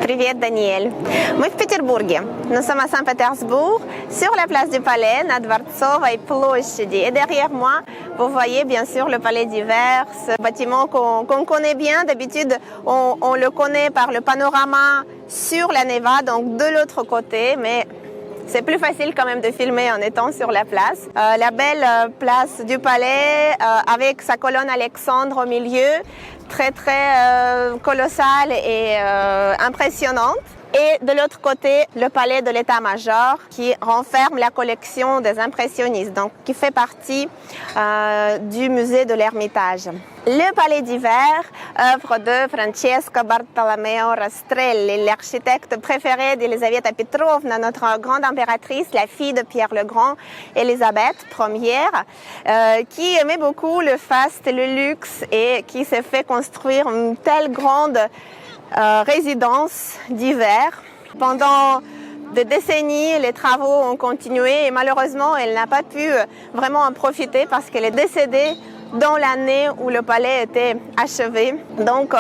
Привет, Daniel. Мы в Петербурге. Nous sommes à Saint-Pétersbourg, sur la place du Palais, на Дворцовой площади. Et derrière moi, vous voyez bien sûr le Palais d'Hiver, ce bâtiment qu'on connaît bien. D'habitude, on le connaît par le panorama sur la Neva, donc de l'autre côté, mais c'est plus facile quand même de filmer en étant sur la place. La belle place du Palais avec sa colonne Alexandre au milieu, très colossale et impressionnante. Et de l'autre côté, le palais de l'état-major qui renferme la collection des impressionnistes, donc qui fait partie du musée de l'Ermitage. Le palais d'hiver, œuvre de Francesco Bartolomeo Rastrelli, l'architecte préféré d'Elisaveta Petrovna, notre grande impératrice, la fille de Pierre le Grand, Élisabeth Ier, qui aimait beaucoup le faste et le luxe et qui s'est fait construire une telle grande résidence d'hiver. Pendant des décennies, les travaux ont continué et malheureusement, elle n'a pas pu vraiment en profiter parce qu'elle est décédée dans l'année où le palais était achevé. Donc,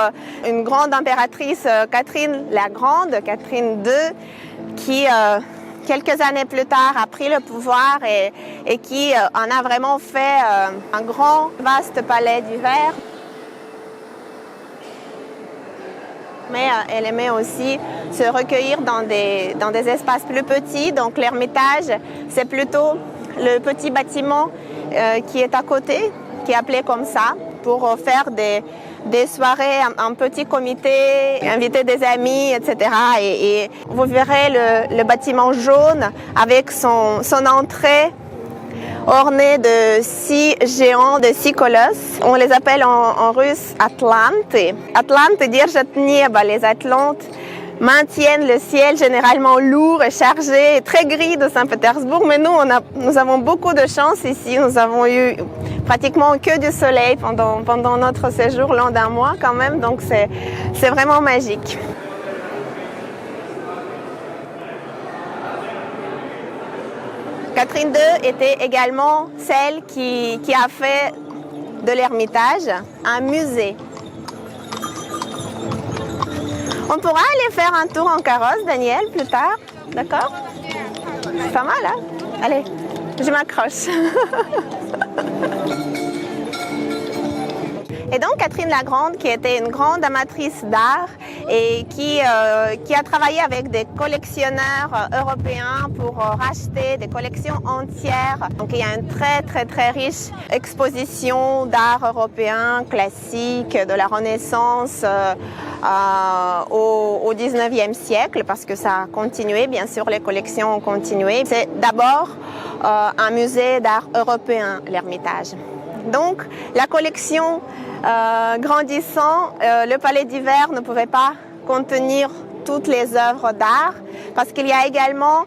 une grande impératrice, Catherine la Grande, Catherine II, qui quelques années plus tard a pris le pouvoir et qui en a vraiment fait un grand, vaste palais d'hiver. Mais elle aimait aussi se recueillir dans des espaces plus petits. Donc l'Ermitage, c'est plutôt le petit bâtiment qui est à côté, qui est appelé comme ça, pour faire des soirées en petit comité, inviter des amis, etc. Et vous verrez le bâtiment jaune avec son entrée ornés de 6 géants, de 6 colosses. On les appelle en russe Atlantes. Atlantes держат небо. Les Atlantes maintiennent le ciel généralement lourd et chargé, très gris de Saint-Pétersbourg. Mais nous avons beaucoup de chance ici. Nous avons eu pratiquement que du soleil pendant notre séjour long d'un mois quand même. Donc c'est vraiment magique. Catherine II était également celle qui a fait de l'Ermitage un musée. On pourra aller faire un tour en carrosse, Daniel, plus tard, d'accord? C'est pas mal, hein? Allez, je m'accroche. Et donc Catherine la Grande, qui était une grande amatrice d'art et qui a travaillé avec des collectionneurs européens pour racheter des collections entières. Donc il y a une très riche exposition d'art européen classique de la Renaissance au 19e siècle, parce que ça a continué, bien sûr les collections ont continué. C'est d'abord un musée d'art européen, l'Ermitage. Donc la collection grandissant, le palais d'hiver ne pouvait pas contenir toutes les œuvres d'art parce qu'il y a également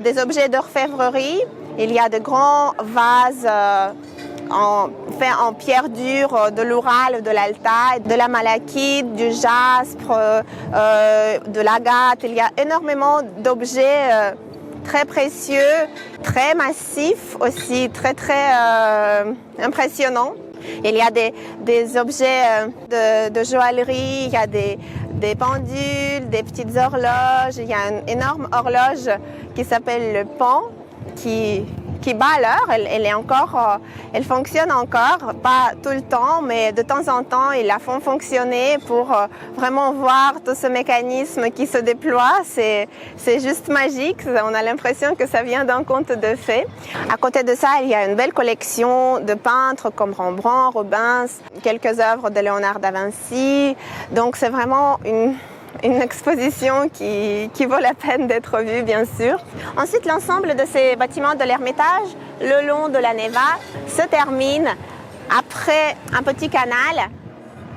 des objets d'orfèvrerie. Il y a de grands vases faits en pierre dure de l'Oural, de l'Altaï, de la malachite, du jaspe, de l'agate. Il y a énormément d'objets très précieux, très massifs aussi, très impressionnants. Il y a des objets de joaillerie, il y a des pendules, des petites horloges. Il y a une énorme horloge qui s'appelle le Pan qui bat l'heure. Elle fonctionne encore, pas tout le temps, mais de temps en temps, ils la font fonctionner pour vraiment voir tout ce mécanisme qui se déploie. C'est juste magique. On a l'impression que ça vient d'un conte de fées. À côté de ça, il y a une belle collection de peintres comme Rembrandt, Rubens, quelques œuvres de Léonard da Vinci. Donc, c'est vraiment une exposition qui vaut la peine d'être vue, bien sûr. Ensuite, l'ensemble de ces bâtiments de l'Ermitage, le long de la Neva, se termine après un petit canal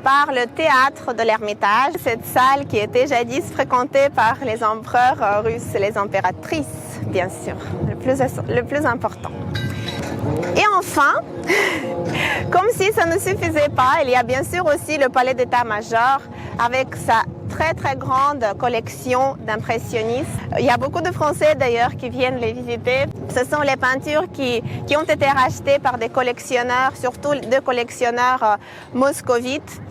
par le théâtre de l'Ermitage, cette salle qui était jadis fréquentée par les empereurs russes et les impératrices, bien sûr, le plus important. Et enfin, comme si ça ne suffisait pas, il y a bien sûr aussi le palais d'état-major avec sa très grande collection d'impressionnistes. Il y a beaucoup de Français d'ailleurs qui viennent les visiter. Ce sont les peintures qui ont été rachetées par des collectionneurs, surtout 2 collectionneurs moscovites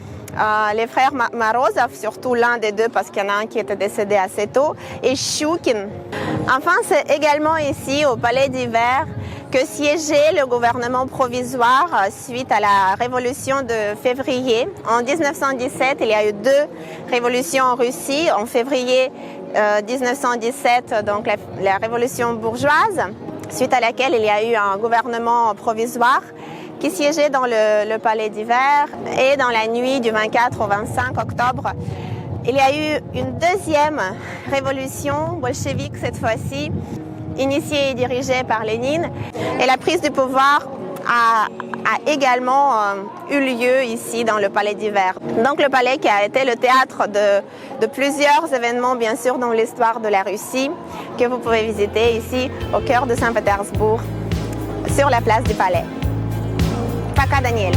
les frères Morozov, surtout l'un des deux parce qu'il y en a un qui était décédé assez tôt, et Choukine. Enfin, c'est également ici, au Palais d'Hiver, que siégeait le gouvernement provisoire suite à la révolution de février. En 1917, il y a eu deux révolutions en Russie. En février 1917, donc la révolution bourgeoise, suite à laquelle il y a eu un gouvernement provisoire qui siégeait dans le Palais d'Hiver. Et dans la nuit du 24 au 25 octobre, il y a eu une deuxième révolution bolchevique cette fois-ci, initiée et dirigée par Lénine. Et la prise du pouvoir a également eu lieu ici dans le Palais d'Hiver. Donc le palais qui a été le théâtre de plusieurs événements, bien sûr, dans l'histoire de la Russie, que vous pouvez visiter ici au cœur de Saint-Pétersbourg, sur la place du Palais. Пока, Daniel.